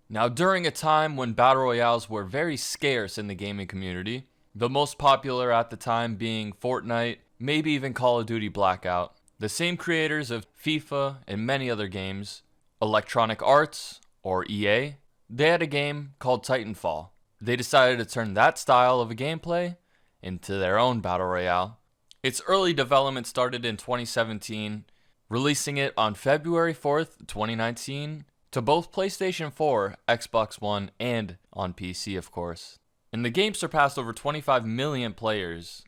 Now, during a time when battle royales were very scarce in the gaming community, the most popular at the time being Fortnite, maybe even Call of Duty Blackout, the same creators of FIFA and many other games, Electronic Arts, or EA, they had a game called Titanfall. They decided to turn that style of a gameplay into their own battle royale. Its early development started in 2017, releasing it on February 4th, 2019, to both PlayStation 4, Xbox One, and on PC, of course. And the game surpassed over 25 million players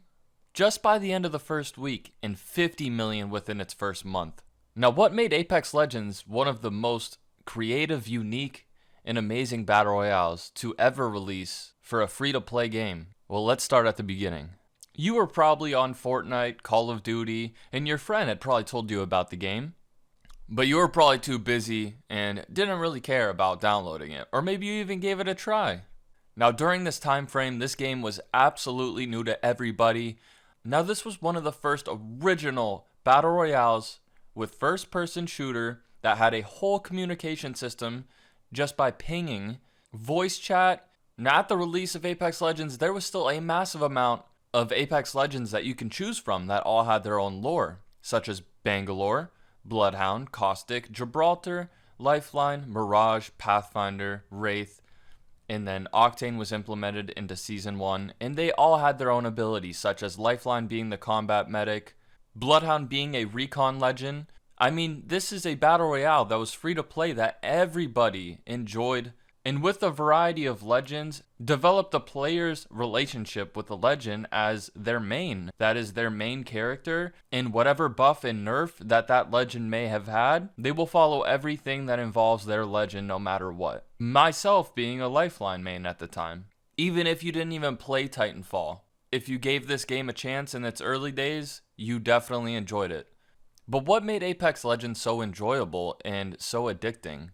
just by the end of the first week and 50 million within its first month. Now, what made Apex Legends one of the most creative, unique, and amazing battle royales to ever release for a free-to-play game? Well, let's start at the beginning. You were probably on Fortnite, Call of Duty, and your friend had probably told you about the game. But you were probably too busy and didn't really care about downloading it, or maybe you even gave it a try. Now, during this time frame, this game was absolutely new to everybody. Now, this was one of the first original battle royales with first-person shooter that had a whole communication system just by pinging, voice chat. Now, at the release of Apex Legends, there was still a massive amount of Apex Legends that you can choose from that all had their own lore, such as Bangalore, Bloodhound, Caustic, Gibraltar, Lifeline, Mirage, Pathfinder, Wraith, and then Octane was implemented into Season 1, and they all had their own abilities, such as Lifeline being the combat medic, Bloodhound being a recon legend. I mean, this is a battle royale that was free to play that everybody enjoyed, and with a variety of legends, developed the player's relationship with the legend as their main. That is their main character, and whatever buff and nerf that legend may have had, they will follow everything that involves their legend no matter what. Myself being a Lifeline main at the time. Even if you didn't even play Titanfall, if you gave this game a chance in its early days, you definitely enjoyed it. But what made Apex Legends so enjoyable and so addicting?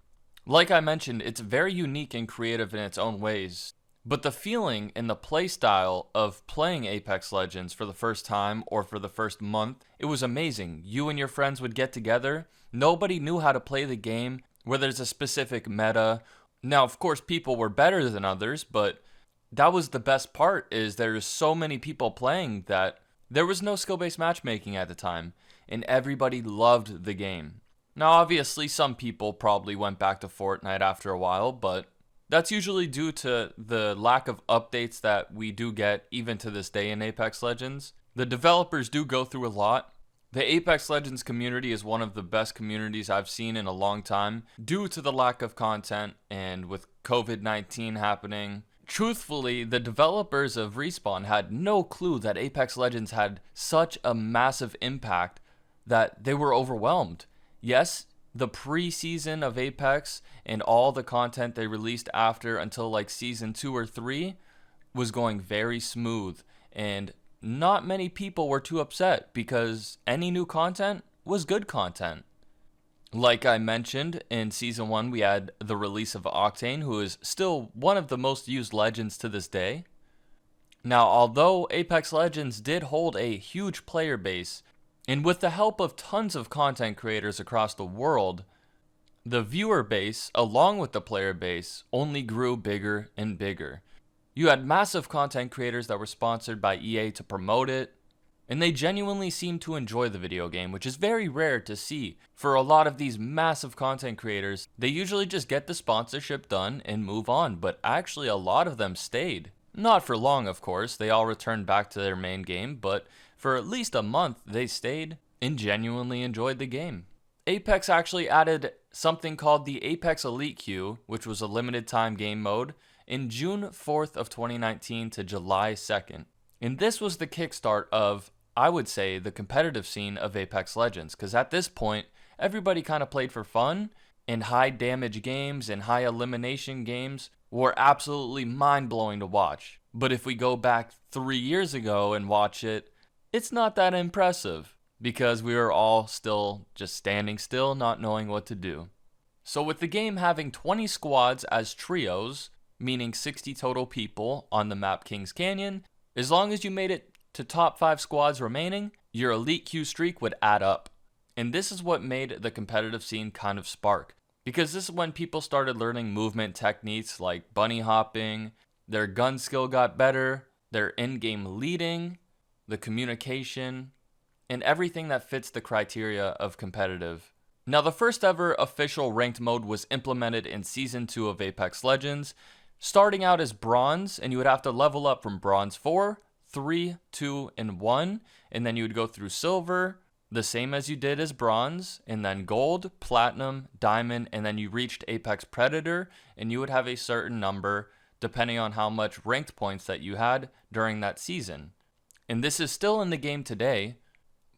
Like I mentioned, it's very unique and creative in its own ways, but the feeling and the play style of playing Apex Legends for the first time or for the first month, it was amazing. You and your friends would get together. Nobody knew how to play the game, where there's a specific meta. Now, of course, people were better than others, but that was the best part, is there's so many people playing that there was no skill-based matchmaking at the time, and everybody loved the game. Now, obviously, some people probably went back to Fortnite after a while, but that's usually due to the lack of updates that we do get even to this day in Apex Legends. The developers do go through a lot. The Apex Legends community is one of the best communities I've seen in a long time due to the lack of content, and with COVID-19 happening. Truthfully, the developers of Respawn had no clue that Apex Legends had such a massive impact that they were overwhelmed. Yes, the pre-season of Apex and all the content they released after until like season 2 or 3 was going very smooth, and not many people were too upset because any new content was good content. Like I mentioned, in Season 1 we had the release of Octane, who is still one of the most used legends to this day. Now, although Apex Legends did hold a huge player base, and with the help of tons of content creators across the world, the viewer base, along with the player base, only grew bigger and bigger. You had massive content creators that were sponsored by EA to promote it, and they genuinely seemed to enjoy the video game, which is very rare to see. For a lot of these massive content creators, they usually just get the sponsorship done and move on, but actually a lot of them stayed. Not for long, of course, they all returned back to their main game, but for at least a month they stayed and genuinely enjoyed the game. Apex actually added something called the Apex Elite Queue, which was a limited time game mode, in June 4th of 2019 to July 2nd. And this was the kickstart of, I would say, the competitive scene of Apex Legends, because at this point, everybody kind of played for fun, and high damage games and high elimination games were absolutely mind-blowing to watch. But if we go back 3 years ago and watch it, it's not that impressive, because we were all still just standing still, not knowing what to do. So with the game having 20 squads as trios, meaning 60 total people on the map Kings Canyon, as long as you made it to top 5 squads remaining, your elite queue streak would add up. And this is what made the competitive scene kind of spark. because this is when people started learning movement techniques like bunny hopping, their gun skill got better, their in-game leading, the communication, and everything that fits the criteria of competitive. Now, the first ever official ranked mode was implemented in Season 2 of Apex Legends, starting out as Bronze, and you would have to level up from Bronze 4, 3, 2, and 1, and then you would go through Silver, the same as you did as Bronze, and then Gold, Platinum, Diamond, and then you reached Apex Predator, and you would have a certain number depending on how much ranked points that you had during that season. And this is still in the game today,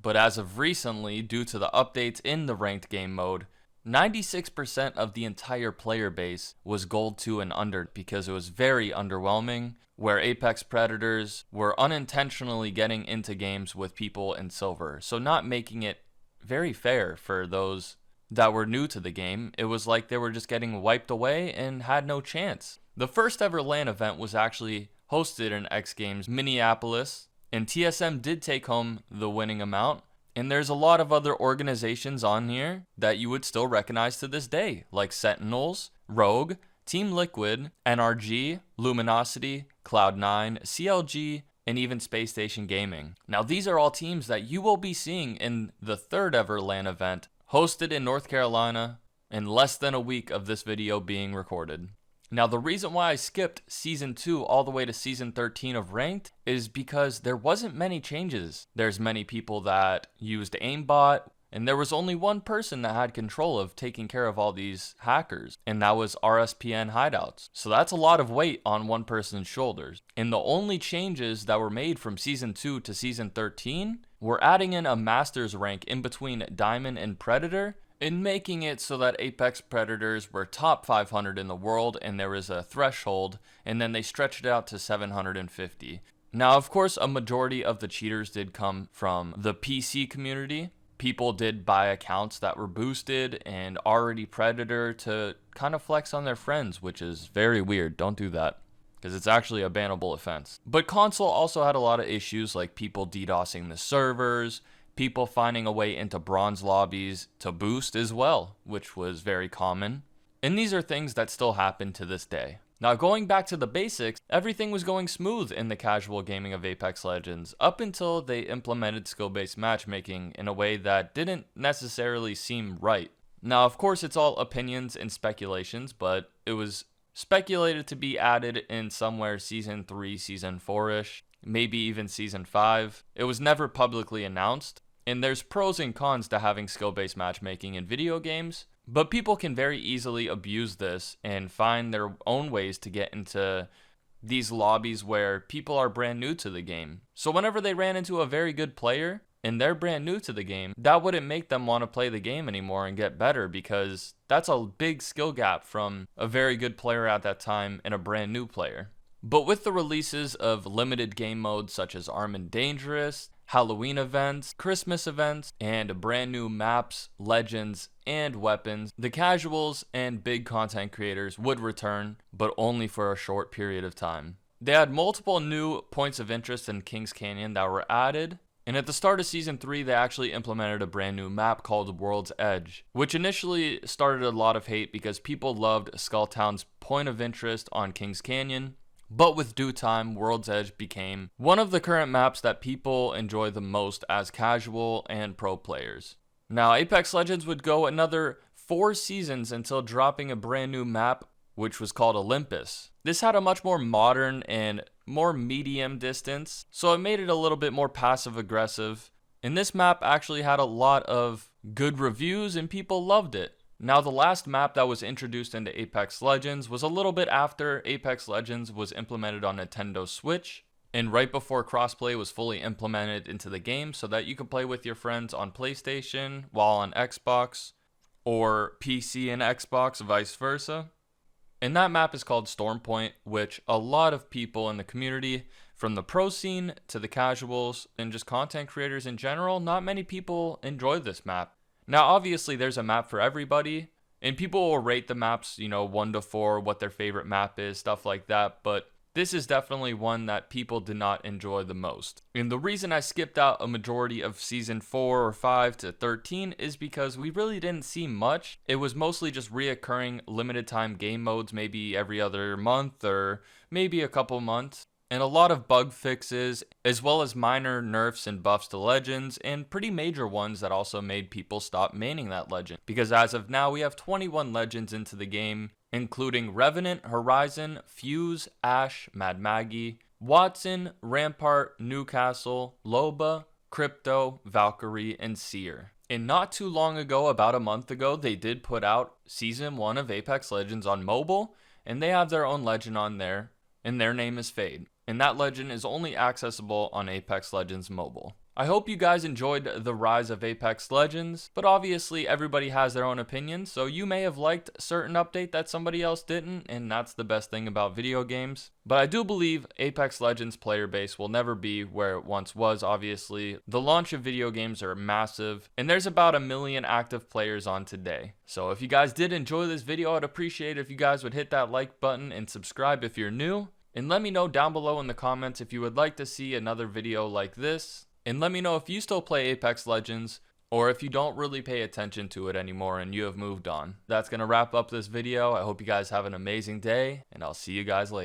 but as of recently, due to the updates in the ranked game mode, 96% of the entire player base was Gold 2 and under because it was very underwhelming, where Apex Predators were unintentionally getting into games with people in Silver, so not making it very fair for those that were new to the game. It was like they were just getting wiped away and had no chance. The first ever LAN event was actually hosted in X Games Minneapolis, and TSM did take home the winning amount. And there's a lot of other organizations on here that you would still recognize to this day, like Sentinels, Rogue, Team Liquid, NRG, Luminosity, Cloud9, CLG, and even Space Station Gaming. Now, these are all teams that you will be seeing in the third ever LAN event, hosted in North Carolina, in less than a week of this video being recorded. Now, the reason why I skipped Season 2 all the way to Season 13 of Ranked is because there wasn't many changes. There's many people that used aimbot, and there was only one person that had control of taking care of all these hackers, and that was RSPN hideouts. So that's a lot of weight on one person's shoulders. And the only changes that were made from Season 2 to Season 13 were adding in a Masters rank in between Diamond and Predator, and making it so that Apex Predators were top 500 in the world, and there was a threshold, and then they stretched it out to 750. Now, of course, a majority of the cheaters did come from the PC community. People did buy accounts that were boosted and already Predator to kind of flex on their friends, which is very weird. Don't do that, because it's actually a bannable offense. But console also had a lot of issues, like people DDoSing the servers, people finding a way into bronze lobbies to boost as well, which was very common. And these are things that still happen to this day. Now, going back to the basics, everything was going smooth in the casual gaming of Apex Legends up until they implemented skill-based matchmaking in a way that didn't necessarily seem right. Now, of course, it's all opinions and speculations, but it was speculated to be added in somewhere Season 3, Season 4-ish, maybe even Season 5. It was never publicly announced. And there's pros and cons to having skill-based matchmaking in video games, but people can very easily abuse this and find their own ways to get into these lobbies where people are brand new to the game. So whenever they ran into a very good player and they're brand new to the game, that wouldn't make them want to play the game anymore and get better, because that's a big skill gap from a very good player at that time and a brand new player. But with the releases of limited game modes such as Armed Dangerous, Halloween events, Christmas events, and brand new maps, legends, and weapons, the casuals and big content creators would return, but only for a short period of time. They had multiple new points of interest in Kings Canyon that were added, and at the start of Season 3, they actually implemented a brand new map called World's Edge, which initially started a lot of hate because people loved Skulltown's point of interest on Kings Canyon. But with due time, World's Edge became one of the current maps that people enjoy the most as casual and pro players. Now, Apex Legends would go another 4 seasons until dropping a brand new map, which was called Olympus. This had a much more modern and more medium distance, so it made it a little bit more passive-aggressive. And this map actually had a lot of good reviews and people loved it. Now, the last map that was introduced into Apex Legends was a little bit after Apex Legends was implemented on Nintendo Switch, and right before crossplay was fully implemented into the game so that you could play with your friends on PlayStation while on Xbox, or PC and Xbox, vice versa. And that map is called Stormpoint, which a lot of people in the community, from the pro scene to the casuals and just content creators in general, not many people enjoy this map. Now, obviously, there's a map for everybody, and people will rate the maps, 1 to 4, what their favorite map is, stuff like that, but this is definitely one that people did not enjoy the most. And the reason I skipped out a majority of season 4 or 5 to 13 is because we really didn't see much. It was mostly just reoccurring limited time game modes, maybe every other month or maybe a couple months. And a lot of bug fixes, as well as minor nerfs and buffs to legends, and pretty major ones that also made people stop maining that legend. Because as of now, we have 21 legends into the game, including Revenant, Horizon, Fuse, Ashe, Mad Maggie, Watson, Rampart, Newcastle, Loba, Crypto, Valkyrie, and Seer. And not too long ago, about a month ago, they did put out Season 1 of Apex Legends on mobile, and they have their own legend on there, and their name is Fade. And that legend is only accessible on Apex Legends Mobile. I hope you guys enjoyed the rise of Apex Legends, but obviously everybody has their own opinion, so you may have liked a certain update that somebody else didn't, and that's the best thing about video games. But I do believe Apex Legends player base will never be where it once was, obviously. The launch of video games are massive, and there's about 1 million active players on today. So if you guys did enjoy this video, I'd appreciate it if you guys would hit that like button and subscribe if you're new. And let me know down below in the comments if you would like to see another video like this. And let me know if you still play Apex Legends, or if you don't really pay attention to it anymore and you have moved on. That's going to wrap up this video. I hope you guys have an amazing day, and I'll see you guys later.